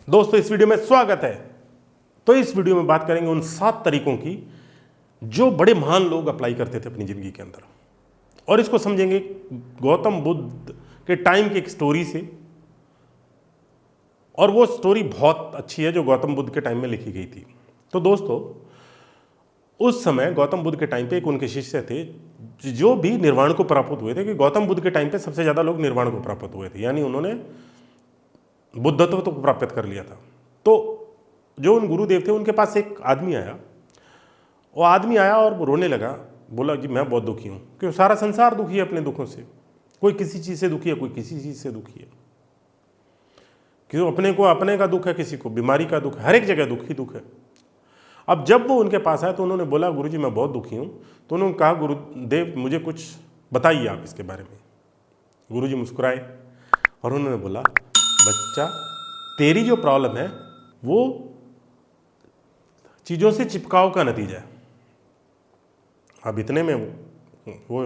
दोस्तों इस वीडियो में स्वागत है। तो इस वीडियो में बात करेंगे उन 7 तरीकों की जो बड़े महान लोग अप्लाई करते थे अपनी ज़िंदगी के अंदर, और इसको समझेंगे गौतम बुद्ध के टाइम की एक स्टोरी से। और वो स्टोरी बहुत अच्छी है जो गौतम बुद्ध के टाइम में लिखी गई थी। तो दोस्तों उस समय गौतम बुद्ध के टाइम पे एक उनके शिष्य थे जो भी निर्वाण को प्राप्त हुए थे, कि गौतम बुद्ध के टाइम पे सबसे ज़्यादा लोग निर्वाण को प्राप्त हुए थे, यानी उन्होंने बुद्धत्व तो प्राप्त कर लिया था। तो जो उन गुरुदेव थे उनके पास एक आदमी आया। वो आदमी आया और रोने लगा, बोला जी मैं बहुत दुखी हूँ, क्योंकि सारा संसार दुखी है अपने दुखों से। कोई किसी चीज़ से दुखी है, कोई किसी चीज़ से दुखी है, क्यों अपने को अपने का दुख है, किसी को बीमारी का दुख है, हर एक जगह दुख ही दुख है। अब जब वो उनके पास आया तो उन्होंने बोला गुरुजी मैं बहुत दुखी हूँ। तो उन्होंने कहा गुरुदेव मुझे कुछ बताइए आप इसके बारे में। गुरुजी मुस्कुराए और उन्होंने बोला बच्चा तेरी जो प्रॉब्लम है वो चीज़ों से चिपकाव का नतीजा है। अब इतने में वो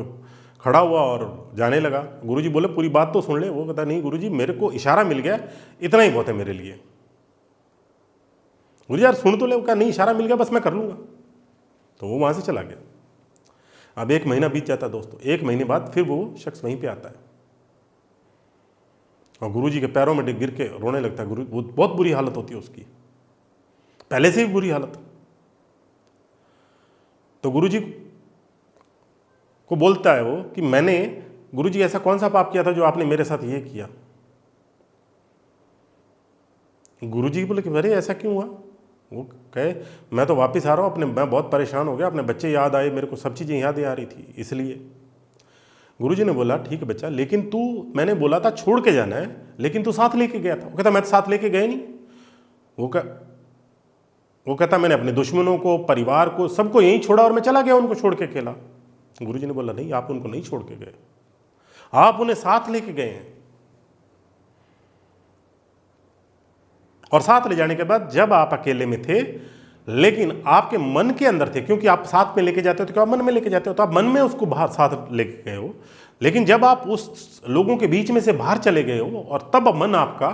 खड़ा हुआ और जाने लगा। गुरुजी बोले पूरी बात तो सुन ले। वो कहता नहीं गुरुजी मेरे को इशारा मिल गया, इतना ही बहुत है मेरे लिए। गुरुजी यार सुन तो ले। कहा नहीं इशारा मिल गया बस मैं कर लूँगा। तो वो वहाँ से चला गया। अब 1 महीना बीत जाता है दोस्तों। 1 महीने बाद फिर वो शख्स वहीं पे आता है और गुरुजी के पैरों में गिर के रोने लगता है। गुरु बहुत बुरी हालत होती है उसकी, पहले से ही बुरी हालत। तो गुरुजी को बोलता है वो कि मैंने गुरुजी ऐसा कौन सा पाप किया था जो आपने मेरे साथ ये किया। गुरुजी बोले कि अरे ऐसा क्यों हुआ। वो कहे मैं तो वापस आ रहा हूँ मैं बहुत परेशान हो गया, अपने बच्चे याद आए, मेरे को सब चीज़ें याद आ रही थी इसलिए। गुरुजी ने बोला ठीक है बच्चा, लेकिन तू मैंने बोला था छोड़ के जाना है, लेकिन तू साथ लेके गया था। वो कहता मैं तो साथ लेके गया नहीं। वो कहता मैंने अपने दुश्मनों को, परिवार को, सबको यहीं छोड़ा और मैं चला गया उनको छोड़ के अकेला। गुरुजी ने बोला नहीं आप उनको नहीं छोड़ के गए, आप उन्हें साथ लेके गए हैं। और साथ ले जाने के बाद जब आप अकेले में थे लेकिन आपके मन के अंदर थे, क्योंकि आप साथ में लेके जाते हो तो क्या मन में लेके जाते हो, तो आप मन में उसको बाहर साथ लेके गए हो। लेकिन जब आप उस लोगों के बीच में से बाहर चले गए हो और तब मन आपका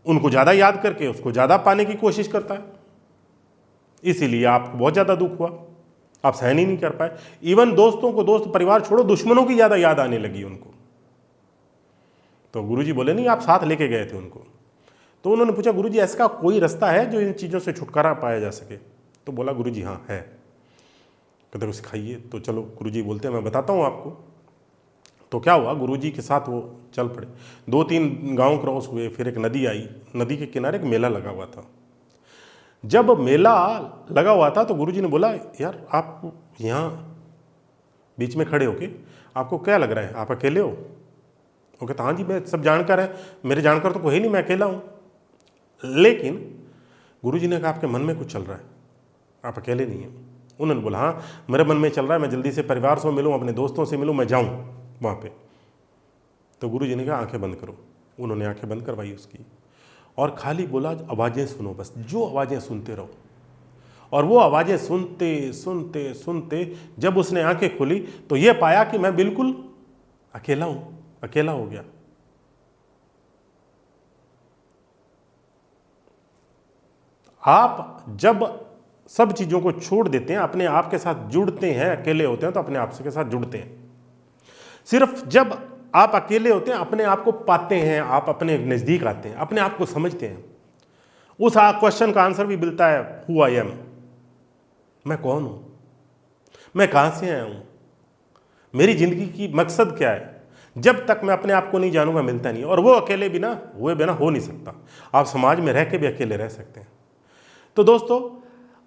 उनको ज़्यादा याद करके उसको ज़्यादा पाने की कोशिश करता है, इसीलिए आपको बहुत ज़्यादा दुख हुआ, आप सहन ही नहीं कर पाए। इवन दोस्तों को, दोस्त परिवार छोड़ो, दुश्मनों की ज़्यादा याद आने लगी उनको। तो गुरुजी बोले नहीं आप साथ लेके गए थे उनको। तो उन्होंने पूछा गुरुजी ऐसा कोई रास्ता है जो इन चीज़ों से छुटकारा पाया जा सके। तो बोला गुरुजी हाँ है। कहते को सिखाइए। तो चलो गुरुजी बोलते हैं मैं बताता हूँ आपको। तो क्या हुआ, गुरुजी के साथ वो चल पड़े। 2-3 गांव क्रॉस हुए, फिर एक नदी आई। नदी के किनारे एक मेला लगा हुआ था। जब मेला लगा हुआ था तो गुरुजी ने बोला यार आप यहाँ बीच में खड़े होके आपको क्या लग रहा है, आप अकेले हो। वो कहता हाँ जी मैं सब जानकार है, मेरे जानकार तो कोई नहीं, मैं अकेला हूँ। लेकिन गुरुजी ने कहा आपके मन में कुछ चल रहा है, आप अकेले नहीं हैं। उन्होंने बोला हाँ मेरे मन में चल रहा है, मैं जल्दी से परिवार से मिलूँ, अपने दोस्तों से मिलूँ, मैं जाऊँ वहाँ पे। तो गुरुजी ने कहा आंखें बंद करो। उन्होंने आंखें बंद करवाई उसकी और खाली बोला आवाज़ें सुनो, बस जो आवाज़ें सुनते रहो। और वो आवाज़ें सुनते सुनते सुनते जब उसने आंखें खोली तो ये पाया कि मैं बिल्कुल अकेला हूँ, अकेला हो गया। आप जब सब चीज़ों को छोड़ देते हैं, अपने आप के साथ जुड़ते हैं, अकेले होते हैं तो अपने आप के साथ जुड़ते हैं। सिर्फ जब आप अकेले होते हैं अपने आप को पाते हैं, आप अपने नज़दीक आते हैं, अपने आप को समझते हैं। उस क्वेश्चन का आंसर भी मिलता है हु आई एम, मैं कौन हूँ, मैं कहाँ से आया हूँ, मेरी ज़िंदगी की मकसद क्या है। जब तक मैं अपने आप को नहीं जानूंगा मिलता नहीं। और वो अकेले बिना हो नहीं सकता। आप समाज में रह के भी अकेले रह सकते हैं। तो दोस्तों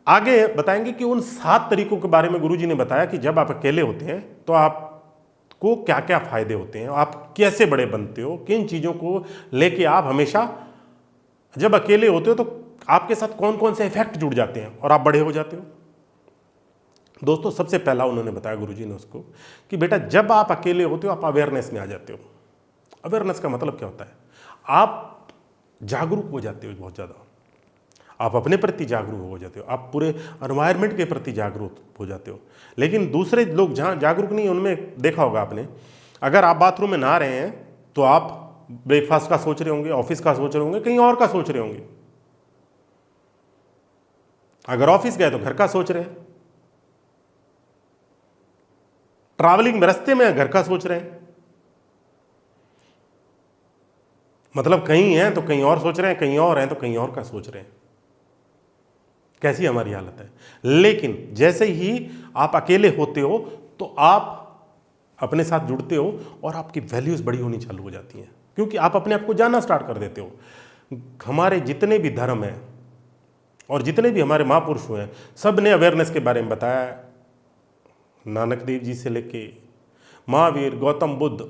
आगे बताएंगे कि उन 7 तरीकों के बारे में गुरुजी ने बताया कि जब आप अकेले होते हैं तो आपको क्या क्या फायदे होते हैं, आप कैसे बड़े बनते हो, किन चीज़ों को लेके आप हमेशा जब अकेले होते हो तो आपके साथ कौन कौन से इफेक्ट जुड़ जाते हैं और आप बड़े हो जाते हो। दोस्तों सबसे पहला उन्होंने बताया गुरुजी ने उसको कि बेटा जब आप अकेले होते हो आप अवेयरनेस में आ जाते हो। अवेयरनेस का मतलब क्या होता है, आप जागरूक हो जाते हो बहुत ज़्यादा, आप अपने प्रति जागरूक हो जाते हो, आप पूरे एनवायरनमेंट के प्रति जागरूक हो जाते हो। लेकिन दूसरे लोग जहाँ जागरूक नहीं, उनमें देखा होगा आपने, अगर आप बाथरूम में नहा रहे हैं तो आप ब्रेकफास्ट का सोच रहे होंगे, ऑफिस का सोच रहे होंगे, कहीं और का सोच रहे होंगे। अगर ऑफिस गए तो घर का सोच रहे हैं, ट्रैवलिंग में रास्ते में घर का सोच रहे हैं, मतलब कहीं हैं तो कहीं और सोच रहे हैं, कहीं और हैं तो कहीं और का सोच रहे हैं। कैसी हमारी हालत है। लेकिन जैसे ही आप अकेले होते हो तो आप अपने साथ जुड़ते हो और आपकी वैल्यूज बड़ी होनी चालू हो जाती हैं, क्योंकि आप अपने आप को जानना स्टार्ट कर देते हो। हमारे जितने भी धर्म हैं और जितने भी हमारे महापुरुष हुए हैं, सब ने अवेयरनेस के बारे में बताया। नानक देव जी से लेके महावीर, गौतम बुद्ध,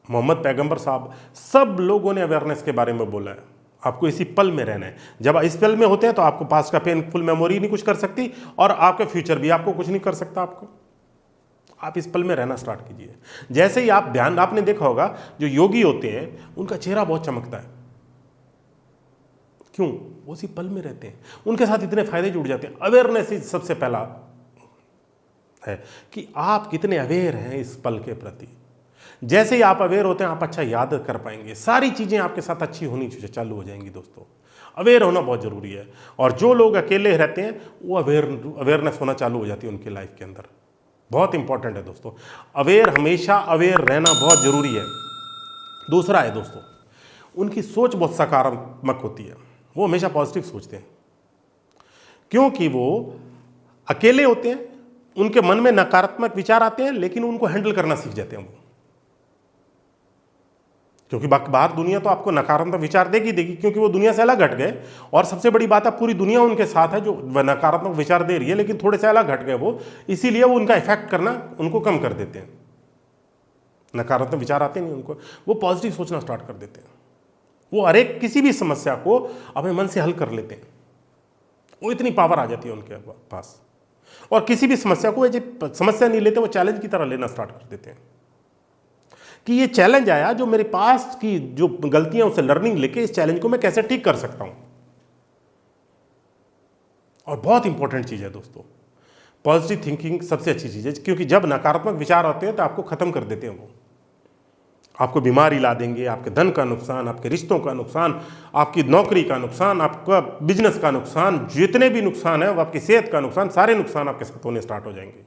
मोहम्मद पैगंबर साहब, सब लोगों ने अवेयरनेस के बारे में बोला है। आपको इसी पल में रहना है। जब इस पल में होते हैं तो आपको पास्ट का पेनफुल मेमोरी नहीं कुछ कर सकती और आपके फ्यूचर भी आपको कुछ नहीं कर सकता। आप इस पल में रहना स्टार्ट कीजिए। जैसे ही आप ध्यान, आपने देखा होगा जो योगी होते हैं उनका चेहरा बहुत चमकता है। क्यों? वो इसी पल में रहते हैं, उनके साथ इतने फायदे जुड़ जाते हैं। अवेयरनेस सबसे पहला है कि आप कितने अवेयर हैं इस पल के प्रति। जैसे ही आप अवेयर होते हैं आप अच्छा याद कर पाएंगे, सारी चीज़ें आपके साथ अच्छी होनी चालू हो जाएंगी। दोस्तों, अवेयर होना बहुत ज़रूरी है। और जो लोग अकेले रहते हैं वो अवेयरनेस होना चालू हो जाती है उनकी लाइफ के अंदर। बहुत इंपॉर्टेंट है दोस्तों, अवेयर, हमेशा अवेयर रहना बहुत ज़रूरी है। दूसरा है दोस्तों, उनकी सोच बहुत सकारात्मक होती है। वो हमेशा पॉजिटिव सोचते हैं, क्योंकि वो अकेले होते हैं, उनके मन में नकारात्मक विचार आते हैं, लेकिन उनको हैंडल करना सीख जाते हैं वो। क्योंकि बाहर दुनिया तो आपको नकारात्मक विचार देगी, क्योंकि वो दुनिया से अलग हट गए। और सबसे बड़ी बात है, पूरी दुनिया उनके साथ है जो नकारात्मक विचार दे रही है, लेकिन थोड़े से अलग हट गए वो, इसीलिए वो उनका इफेक्ट करना उनको कम कर देते हैं। नकारात्मक विचार आते नहीं उनको, वो पॉजिटिव सोचना स्टार्ट कर देते हैं। वो हर एक किसी भी समस्या को अपने मन से हल कर लेते हैं। वो इतनी पावर आ जाती है उनके पास। और किसी भी समस्या को समस्या नहीं लेते, वो चैलेंज की तरह लेना स्टार्ट कर देते हैं कि ये चैलेंज आया, जो मेरे पास की जो गलतियां उससे लर्निंग लेके इस चैलेंज को मैं कैसे ठीक कर सकता हूं। और बहुत इंपॉर्टेंट चीज है दोस्तों, पॉजिटिव थिंकिंग सबसे अच्छी चीज है, क्योंकि जब नकारात्मक विचार आते हैं तो आपको खत्म कर देते हैं। वो आपको बीमारी ला देंगे, आपके धन का नुकसान, आपके रिश्तों का नुकसान, आपकी नौकरी का नुकसान, आपका बिजनेस का नुकसान, जितने भी नुकसान है वो आपकी सेहत का नुकसान, सारे नुकसान आपके साथ होने स्टार्ट हो जाएंगे।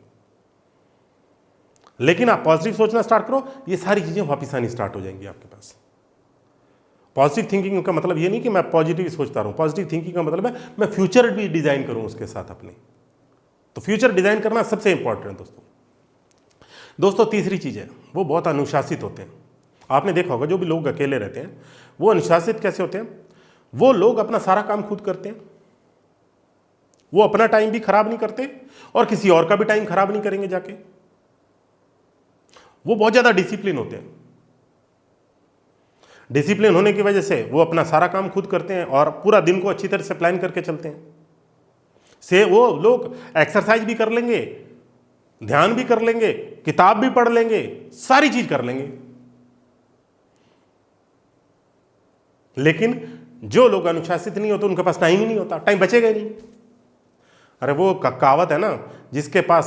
लेकिन आप पॉजिटिव सोचना स्टार्ट करो, ये सारी चीजें वापस आनी स्टार्ट हो जाएंगी आपके पास। पॉजिटिव थिंकिंग का मतलब ये नहीं कि मैं पॉजिटिव सोचता रहूं, पॉजिटिव थिंकिंग का मतलब है मैं फ्यूचर भी डिजाइन करूं उसके साथ अपने। तो फ्यूचर डिजाइन करना सबसे इंपॉर्टेंट है दोस्तों। तीसरी चीज है, वो बहुत अनुशासित होते हैं। आपने देखा होगा जो भी लोग अकेले रहते हैं वो अनुशासित कैसे होते हैं। वो लोग अपना सारा काम खुद करते हैं, वो अपना टाइम भी खराब नहीं करते और किसी और का भी टाइम खराब नहीं करेंगे जाके। वो बहुत ज्यादा डिसिप्लिन होते हैं। डिसिप्लिन होने की वजह से वो अपना सारा काम खुद करते हैं और पूरा दिन को अच्छी तरह से प्लान करके चलते हैं। से वो लोग एक्सरसाइज भी कर लेंगे, ध्यान भी कर लेंगे, किताब भी पढ़ लेंगे, सारी चीज कर लेंगे। लेकिन जो लोग अनुशासित नहीं होते उनके पास टाइम ही नहीं होता, टाइम बचेगा ही नहीं। अरे वो कहावत है ना, जिसके पास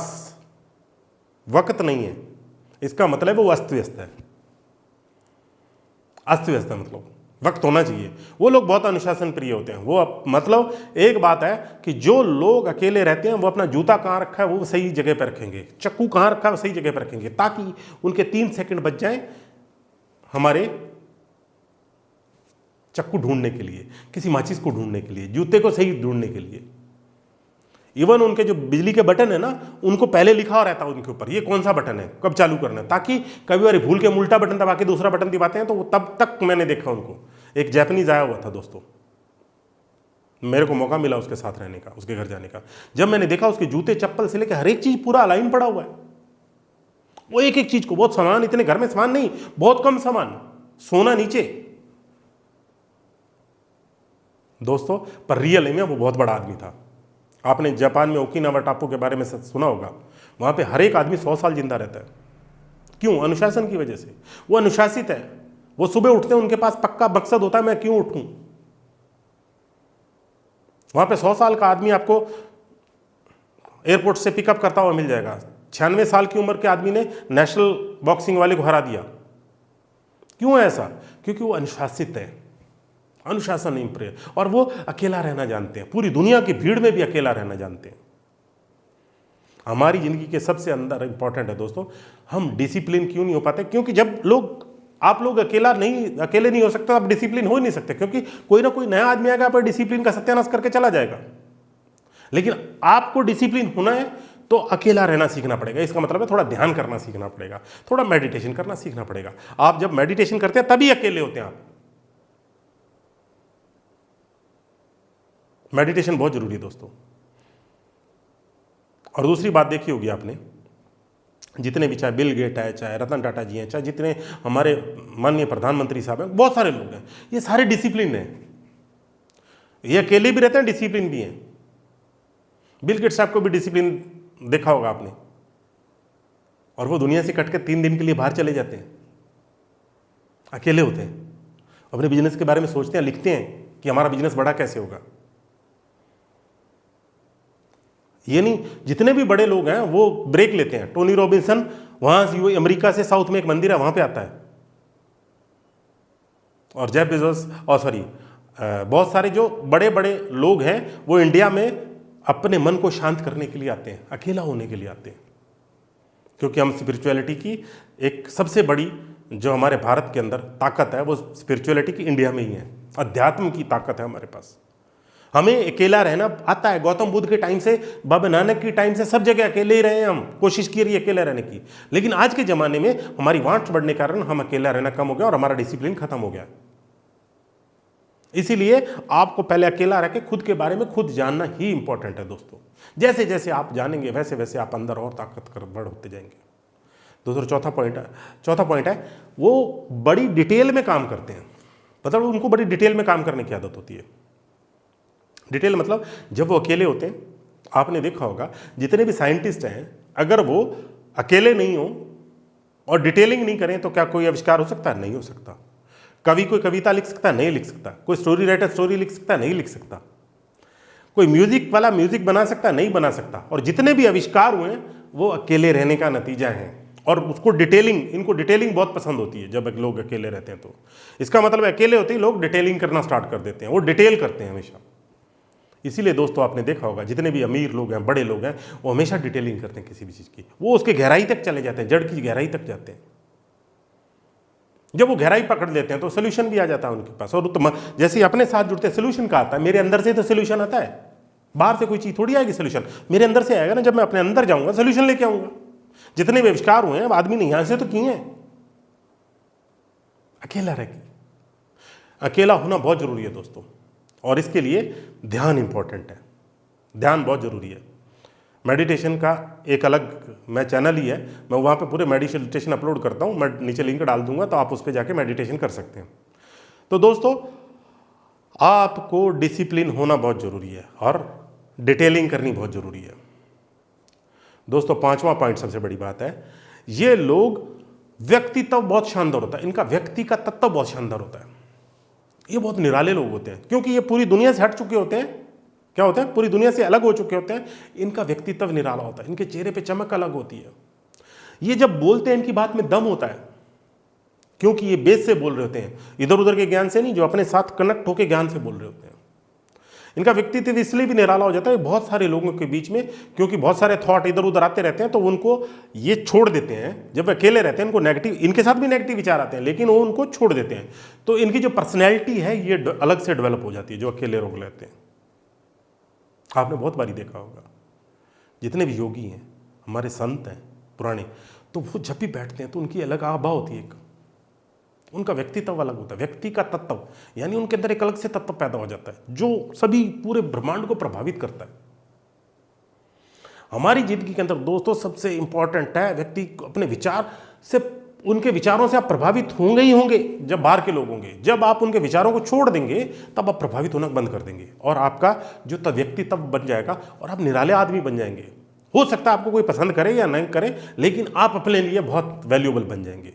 वक्त नहीं है, इसका मतलब वो अस्त व्यस्त है। अस्त व्यस्त है मतलब वक्त होना चाहिए। वो लोग बहुत अनुशासन प्रिय होते हैं। वो मतलब एक बात है कि जो लोग अकेले रहते हैं वो अपना जूता कहाँ रखा है वो सही जगह पर रखेंगे, चक्कू कहाँ रखा है वो सही जगह पर रखेंगे, ताकि उनके 3 सेकंड बच जाएं हमारे चक्कू ढूंढने के लिए, किसी माचिस को ढूंढने के लिए, जूते को सही ढूंढने के लिए। इवन उनके जो बिजली के बटन है ना, उनको पहले लिखा रहता है उनके ऊपर ये कौन सा बटन है, कब चालू करना है, ताकि कभी बार भूल के उल्टा बटन दबा के दूसरा बटन दबाते हैं तो वो तब तक मैंने देखा उनको। एक जापानीज आया हुआ था दोस्तों, मेरे को मौका मिला उसके साथ रहने का, उसके घर जाने का। जब मैंने देखा उसके जूते चप्पल से लेकर हर एक चीज पूरा अलाइन पड़ा हुआ है। वो एक एक चीज को, बहुत सामान, इतने घर में सामान नहीं, बहुत कम सामान, सोना नीचे दोस्तों। पर रियल में वो बहुत बड़ा आदमी था। आपने जापान में ओकिनावा टापू के बारे में सुना होगा, वहां पे हर एक आदमी 100 साल जिंदा रहता है। क्यों? अनुशासन की वजह से। वो अनुशासित है। वो सुबह उठते हैं, उनके पास पक्का मकसद होता है मैं क्यों उठूं। वहां पे 100 साल का आदमी आपको एयरपोर्ट से पिकअप करता हुआ मिल जाएगा। 96 साल की उम्र के आदमी ने नेशनल बॉक्सिंग वाले को हरा दिया। क्यों है ऐसा? क्योंकि वो अनुशासित है। अनुशासन नहीं प्रिय, और वो अकेला रहना जानते हैं, पूरी दुनिया की भीड़ में भी अकेला रहना जानते हैं। हमारी जिंदगी के सबसे अंदर इंपॉर्टेंट है दोस्तों, हम डिसिप्लिन क्यों नहीं हो पाते? क्योंकि जब आप लोग अकेले नहीं हो सकते, आप डिसिप्लिन हो ही नहीं सकते, क्योंकि कोई ना कोई नया आदमी आएगा, आप डिसिप्लिन का सत्यानाश करके चला जाएगा। लेकिन आपको डिसिप्लिन होना है तो अकेला रहना सीखना पड़ेगा। इसका मतलब है थोड़ा ध्यान करना सीखना पड़ेगा, थोड़ा मेडिटेशन करना सीखना पड़ेगा। आप जब मेडिटेशन करते हैं तभी अकेले होते हैं आप। मेडिटेशन बहुत जरूरी है दोस्तों। और दूसरी बात देखी होगी आपने, जितने भी, चाहे बिल गेट है, चाहे रतन टाटा जी हैं, चाहे जितने हमारे माननीय प्रधानमंत्री साहब हैं, बहुत सारे लोग हैं, ये सारे डिसिप्लिन हैं। ये अकेले भी रहते हैं, डिसिप्लिन भी हैं। बिल गेट साहब को भी डिसिप्लिन देखा होगा आपने, और वो दुनिया से कट के 3 दिन के लिए बाहर चले जाते हैं, अकेले होते हैं, अपने बिजनेस के बारे में सोचते हैं, लिखते हैं कि हमारा बिजनेस बड़ा कैसे होगा। ये नहीं, जितने भी बड़े लोग हैं वो ब्रेक लेते हैं। टोनी रॉबिन्सन वहां से, अमेरिका से साउथ में एक मंदिर है, वहां पे आता है। और जेफ बेजोस, बहुत सारे जो बड़े बड़े लोग हैं वो इंडिया में अपने मन को शांत करने के लिए आते हैं, अकेला होने के लिए आते हैं। क्योंकि हम स्पिरिचुअलिटी की एक सबसे बड़ी जो हमारे भारत के अंदर ताकत है, वो स्पिरिचुअलिटी की इंडिया में ही है। अध्यात्म की ताकत है हमारे पास। हमें अकेला रहना आता है। गौतम बुद्ध के टाइम से, बाबा नानक के टाइम से सब जगह अकेले ही रहे हैं, हम कोशिश की रही है अकेले रहने की। लेकिन आज के ज़माने में हमारी वांट बढ़ने के कारण हम अकेला रहना कम हो गया और हमारा डिसिप्लिन खत्म हो गया। इसीलिए आपको पहले अकेला रह के खुद के बारे में खुद जानना ही इंपॉर्टेंट है दोस्तों। जैसे जैसे आप जानेंगे वैसे वैसे आप अंदर और ताकतवर बड़ होते जाएंगे। दोस्तों चौथा पॉइंट है वो बड़ी डिटेल में काम करते हैं। मतलब उनको बड़ी डिटेल में काम करने की आदत होती है। डिटेल मतलब जब वो अकेले होते हैं, आपने देखा होगा जितने भी साइंटिस्ट हैं, अगर वो अकेले नहीं हो और डिटेलिंग नहीं करें तो क्या कोई आविष्कार हो सकता है? नहीं हो सकता। कवि कोई कविता लिख सकता है? नहीं लिख सकता। कोई स्टोरी राइटर स्टोरी लिख सकता है? नहीं लिख सकता। कोई म्यूजिक वाला म्यूजिक बना सकता है? नहीं बना सकता। और जितने भी आविष्कार हुए हैं वो अकेले रहने का नतीजा है। और उसको इनको डिटेलिंग बहुत पसंद होती है। जब लोग अकेले रहते हैं तो इसका मतलब अकेले होते ही लोग डिटेलिंग करना स्टार्ट कर देते हैं, वो डिटेल करते हैं हमेशा। इसीलिए दोस्तों आपने देखा होगा जितने भी अमीर लोग हैं, बड़े लोग हैं, वो हमेशा डिटेलिंग करते हैं किसी भी चीज़ की। वो उसके गहराई तक चले जाते हैं, जड़ की गहराई तक जाते हैं। जब वो गहराई पकड़ लेते हैं तो सोल्यूशन भी आ जाता है उनके पास। और जैसे अपने साथ जुड़ते हैं, सोल्यूशन का आता है। मेरे अंदर से तो सोल्यूशन आता है, बाहर से कोई चीज़ थोड़ी आएगी सोल्यूशन, मेरे अंदर से आएगा ना। जब मैं अपने अंदर जाऊंगा सोल्यूशन लेके आऊंगा। जितने भी आविष्कार हुए हैं आदमी ने यहां से तो किए हैं, अकेला रह के। अकेला होना बहुत जरूरी है दोस्तों, और इसके लिए ध्यान इंपॉर्टेंट है। ध्यान बहुत जरूरी है। मेडिटेशन का एक अलग मैं चैनल ही है, मैं वहाँ पे पूरे मेडिटेशन अपलोड करता हूँ। मैं नीचे लिंक डाल दूंगा तो आप उस पर जाके मेडिटेशन कर सकते हैं। तो दोस्तों आपको डिसिप्लिन होना बहुत ज़रूरी है और डिटेलिंग करनी बहुत ज़रूरी है। दोस्तों 5वां पॉइंट सबसे बड़ी बात है, ये लोग व्यक्तित्व बहुत शानदार होता है, इनका व्यक्ति का तत्व बहुत शानदार होता है। ये बहुत निराले लोग होते हैं क्योंकि ये पूरी दुनिया से हट चुके होते हैं। क्या होता है? पूरी दुनिया से अलग हो चुके होते हैं। इनका व्यक्तित्व निराला होता है, इनके चेहरे पे चमक अलग होती है। ये जब बोलते हैं इनकी बात में दम होता है, क्योंकि ये बेस से बोल रहे होते हैं, इधर उधर के ज्ञान से नहीं, जो अपने साथ कनेक्ट होकर ज्ञान से बोल रहे होते हैं। इनका व्यक्तित्व इसलिए भी निराला हो जाता है बहुत सारे लोगों के बीच में, क्योंकि बहुत सारे थॉट इधर उधर आते रहते हैं तो उनको ये छोड़ देते हैं। जब अकेले रहते हैं इनको नेगेटिव, इनके साथ भी नेगेटिव विचार आते हैं लेकिन वो उनको छोड़ देते हैं। तो इनकी जो पर्सनैलिटी है ये अलग से डेवलप हो जाती है जो अकेले रोक लेते हैं। आपने बहुत बारी देखा होगा जितने भी योगी हैं, हमारे संत हैं पुराने, तो वो जब भी बैठते हैं तो उनकी अलग आभा होती है, एक उनका व्यक्तित्व अलग होता है। व्यक्ति का तत्व यानी उनके अंदर एक अलग से तत्व पैदा हो जाता है जो सभी पूरे ब्रह्मांड को प्रभावित करता है। हमारी जिंदगी के अंदर दोस्तों सबसे इंपॉर्टेंट है व्यक्ति अपने विचार से, उनके विचारों से आप प्रभावित होंगे ही होंगे जब बाहर के लोग होंगे। जब आप उनके विचारों को छोड़ देंगे तब आप प्रभावित होना बंद कर देंगे और आपका जो व्यक्तित्व बन जाएगा और आप निराले आदमी बन जाएंगे। हो सकता है आपको कोई पसंद करे या नहीं करे, लेकिन आप अपने लिए बहुत वैल्यूएबल बन जाएंगे।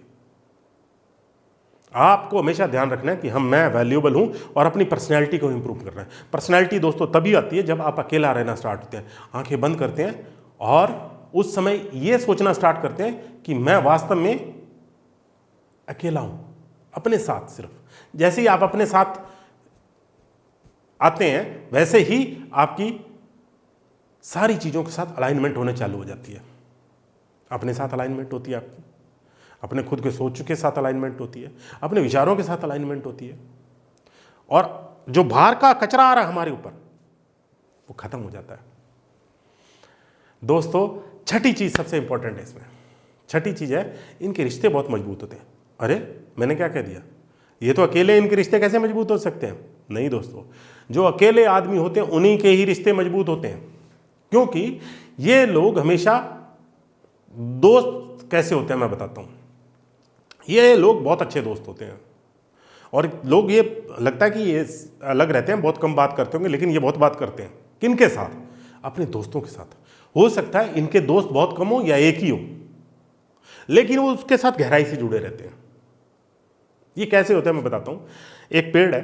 आपको हमेशा ध्यान रखना है कि मैं वैल्यूएबल हूं और अपनी पर्सनैलिटी को इंप्रूव करना है। पर्सनैलिटी दोस्तों तभी आती है जब आप अकेला रहना स्टार्ट होते हैं, आंखें बंद करते हैं और उस समय ये सोचना स्टार्ट करते हैं कि मैं वास्तव में अकेला हूं अपने साथ। सिर्फ जैसे ही आप अपने साथ आते हैं वैसे ही आपकी सारी चीज़ों के साथ अलाइनमेंट होने चालू हो जाती है। अपने साथ अलाइनमेंट होती है आपकी, अपने खुद के सोच के साथ अलाइनमेंट होती है, अपने विचारों के साथ अलाइनमेंट होती है, और जो बाहर का कचरा आ रहा है हमारे ऊपर वो खत्म हो जाता है। दोस्तों, छठी चीज़ सबसे इंपॉर्टेंट है इसमें। छठी चीज़ है, इनके रिश्ते बहुत मजबूत होते हैं। अरे मैंने क्या कह दिया, ये तो अकेले इनके रिश्ते कैसे मजबूत हो सकते हैं? नहीं दोस्तों, जो अकेले आदमी होते हैं उन्हीं के ही रिश्ते मजबूत होते हैं, क्योंकि ये लोग हमेशा, दोस्त कैसे होते हैं मैं बताता हूँ। ये लोग बहुत अच्छे दोस्त होते हैं, और लोग ये लगता है कि ये अलग रहते हैं, बहुत कम बात करते होंगे, लेकिन ये बहुत बात करते हैं। किनके साथ? अपने दोस्तों के साथ। हो सकता है इनके दोस्त बहुत कम हो या एक ही हो, लेकिन वो उसके साथ गहराई से जुड़े रहते हैं। ये कैसे होता है मैं बताता हूँ। एक पेड़ है,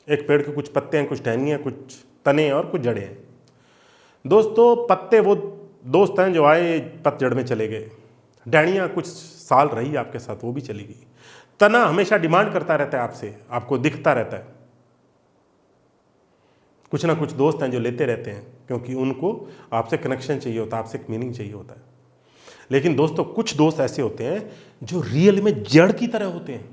एक पेड़ के कुछ पत्ते हैं, कुछ टहनियाँ, कुछ तने और कुछ जड़ें हैं। दोस्तों, पत्ते वो दोस्त हैं जो आए पतझड़ में चले गए, टहनियाँ कुछ साल रही आपके साथ, वो भी चली गई, तना हमेशा डिमांड करता रहता है आपसे, आपको दिखता रहता है। कुछ ना कुछ दोस्त हैं जो लेते रहते हैं, क्योंकि उनको आपसे कनेक्शन चाहिए होता है, आपसे एक मीनिंग चाहिए होता है। लेकिन दोस्तों, कुछ दोस्त ऐसे होते हैं जो रियल में जड़ की तरह होते हैं,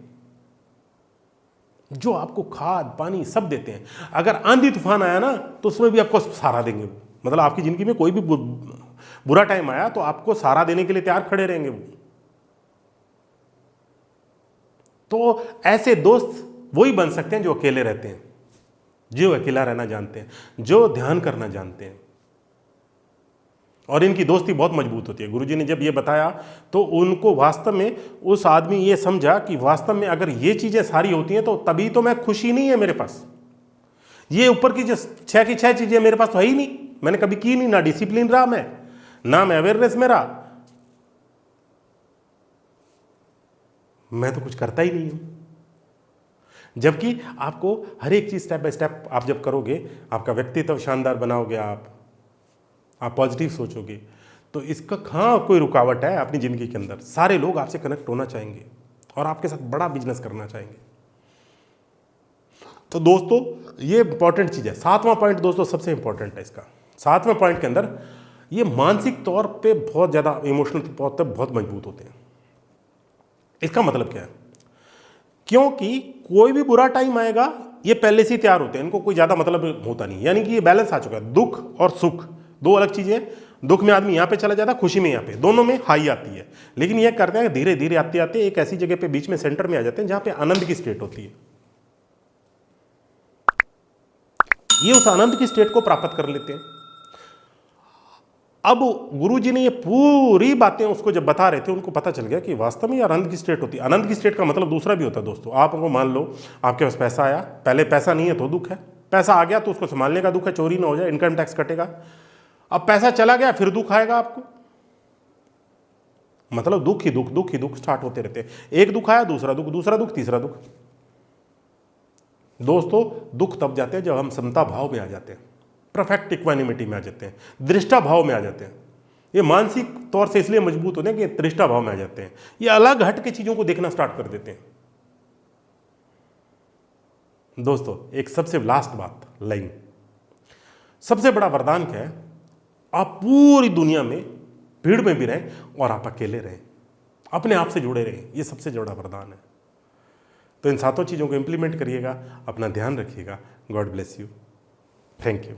जो आपको खाद पानी सब देते हैं। अगर आंधी तूफान आया ना तो उसमें भी आपको सहारा देंगे वो। मतलब आपकी जिंदगी में कोई भी बुरा टाइम आया तो आपको सहारा देने के लिए तैयार खड़े रहेंगे वो। तो ऐसे दोस्त वही बन सकते हैं जो अकेले रहते हैं, जो अकेला रहना जानते हैं, जो ध्यान करना जानते हैं, और इनकी दोस्ती बहुत मजबूत होती है। गुरुजी ने जब ये बताया तो उनको वास्तव में, उस आदमी ये समझा कि वास्तव में अगर ये चीज़ें सारी होती हैं तो तभी तो मैं खुशी नहीं है मेरे पास। ये ऊपर की जो 6 की 6 चीज़ें मेरे पास तो है ही नहीं, मैंने कभी की नहीं, ना डिसिप्लिन रहा मैं, ना मैं अवेयरनेस में रहा, मैं तो कुछ करता ही नहीं हूं। जबकि आपको हर एक चीज़ स्टेप बाय स्टेप आप जब करोगे, आपका व्यक्तित्व शानदार बनाओगे, आप पॉजिटिव सोचोगे, तो इसका कहाँ कोई रुकावट है अपनी ज़िंदगी के अंदर। सारे लोग आपसे कनेक्ट होना चाहेंगे और आपके साथ बड़ा बिजनेस करना चाहेंगे। तो दोस्तों, ये इंपॉर्टेंट चीज़ है। 7वां पॉइंट दोस्तों सबसे इंपॉर्टेंट है इसका। 7वें पॉइंट के अंदर ये मानसिक तौर पे बहुत ज़्यादा, इमोशनल तौर पे बहुत मजबूत होते हैं। इसका मतलब क्या है? क्योंकि कोई भी बुरा टाइम आएगा ये पहले से ही तैयार होते हैं, इनको कोई ज़्यादा मतलब होता नहीं, यानी कि ये बैलेंस आ चुका है। दुख और सुख दो अलग चीज़ें। दुख में आदमी यहाँ पे चला जाता है, खुशी में यहाँ पे, दोनों में हाई आती है। लेकिन ये करते हैं धीरे धीरे आते आते एक ऐसी जगह पे बीच में सेंटर में आ जाते हैं जहाँ पे आनंद की स्टेट होती है। ये उस आनंद की स्टेट को प्राप्त कर लेते हैं। अब गुरुजी ने ये पूरी बातें उसको जब बता रहे थे, उनको पता चल गया कि वास्तव में ये आनंद की स्टेट होती है। आनंद की स्टेट का मतलब दूसरा भी होता है दोस्तों। आपको मान लो आपके पास पैसा आया, पहले पैसा नहीं है तो दुख है, पैसा आ गया तो उसको संभालने का दुख है, चोरी ना हो जाए, इनकम टैक्स कटेगा। अब पैसा चला गया फिर दुख आएगा आपको, मतलब दुख ही दुख, दुख ही दुख स्टार्ट होते रहते हैं। एक दुख आया, दूसरा दुख, दूसरा दुख, तीसरा दुख। दोस्तों, दुख तब जाते हैं जब हम समता भाव में आ जाते हैं, परफेक्ट इक्वानिमिटी में आ जाते हैं, दृष्टा भाव में आ जाते हैं। ये मानसिक तौर से इसलिए मजबूत होते हैं कि दृष्टा भाव में आ जाते हैं, ये अलग हट के चीजों को देखना स्टार्ट कर देते हैं। दोस्तों, एक सबसे लास्ट बात, लाइन, सबसे बड़ा वरदान क्या है? आप पूरी दुनिया में भीड़ में भी रहें और आप अकेले रहें, अपने आप से जुड़े रहें, ये सबसे बड़ा वरदान है। तो इन 7 चीज़ों को इंप्लीमेंट करिएगा, अपना ध्यान रखिएगा। God bless you, thank you.